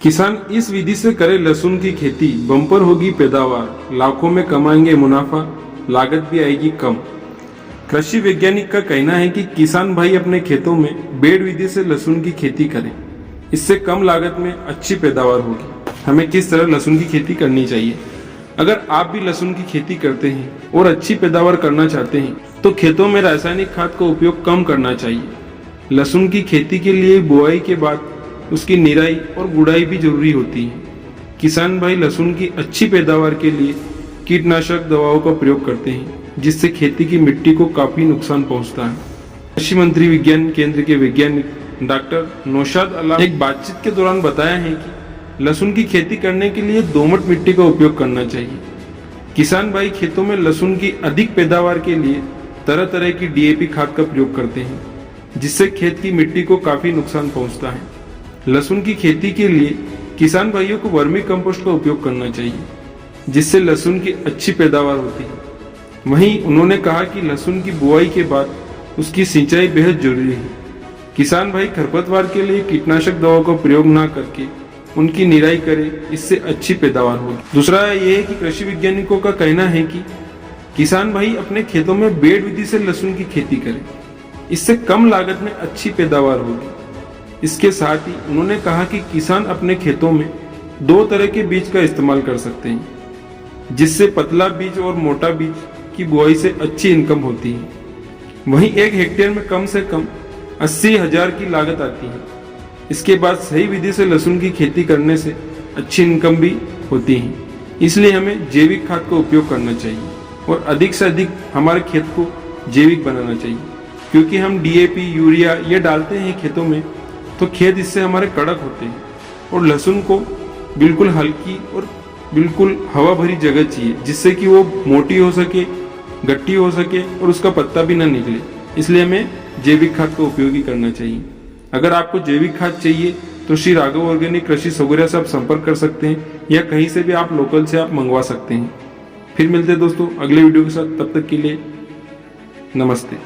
किसान इस विधि से करे लहसुन की खेती, बम्पर होगी पैदावार, लाखों में कमाएंगे मुनाफा, लागत भी आएगी कम। कृषि वैज्ञानिक का कहना है कि किसान भाई अपने खेतों में बेड विधि से लहसुन की खेती करें, इससे कम लागत में अच्छी पैदावार होगी। हमें किस तरह लहसुन की खेती करनी चाहिए? अगर आप भी लहसुन की खेती करते हैं और अच्छी पैदावार करना चाहते हैं तो खेतों में रासायनिक खाद का उपयोग कम करना चाहिए। लहसुन की खेती के लिए बुआई के बाद उसकी निराई और गुड़ाई भी जरूरी होती है। किसान भाई लहसुन की अच्छी पैदावार के लिए कीटनाशक दवाओं का प्रयोग करते हैं, जिससे खेती की मिट्टी को काफी नुकसान पहुंचता है। कृषि मंत्री विज्ञान केंद्र के वैज्ञानिक डॉक्टर नौशाद अलाम एक बातचीत के दौरान बताया है कि लहसुन की खेती करने के लिए दोमट मिट्टी का उपयोग करना चाहिए। किसान भाई खेतों में लहसुन की अधिक पैदावार के लिए तरह तरह की डीएपी खाद का प्रयोग करते हैं, जिससे खेत की मिट्टी को काफी नुकसान पहुंचता है। लहसुन की खेती के लिए किसान भाइयों को वर्मी कंपोस्ट का उपयोग करना चाहिए, जिससे लहसुन की अच्छी पैदावार होती है। वहीं उन्होंने कहा कि लहसुन की बुआई के बाद उसकी सिंचाई बेहद जरूरी है। किसान भाई खरपतवार के लिए कीटनाशक दवाओं का प्रयोग न करके उनकी निराई करें, इससे अच्छी पैदावार होगी। दूसरा ये है कि कृषि वैज्ञानिकों का कहना है कि किसान भाई अपने खेतों में बेड विधि से लहसुन की खेती करें, इससे कम लागत में अच्छी पैदावार होगी। इसके साथ ही उन्होंने कहा कि किसान अपने खेतों में दो तरह के बीज का इस्तेमाल कर सकते हैं, जिससे पतला बीज और मोटा बीज की बुआई से अच्छी इनकम होती है। वहीं 1 हेक्टेयर में कम से कम 80,000 की लागत आती है। इसके बाद सही विधि से लहसुन की खेती करने से अच्छी इनकम भी होती है। इसलिए हमें जैविक खाद का उपयोग करना चाहिए और अधिक से अधिक हमारे खेत को जैविक बनाना चाहिए, क्योंकि हम डीएपी, यूरिया ये डालते हैं खेतों में तो खेत इससे हमारे कड़क होते हैं और लहसुन को बिल्कुल हल्की और बिल्कुल हवा भरी जगह चाहिए, जिससे कि वो मोटी हो सके, गट्टी हो सके और उसका पत्ता भी ना निकले। इसलिए हमें जैविक खाद का उपयोग ही करना चाहिए। अगर आपको जैविक खाद चाहिए तो श्री राघव ऑर्गेनिक कृषि सौगरिया से आप संपर्क कर सकते हैं, या कहीं से भी आप लोकल से आप मंगवा सकते हैं। फिर मिलते हैं दोस्तों अगले वीडियो के साथ, तब तक के लिए नमस्ते।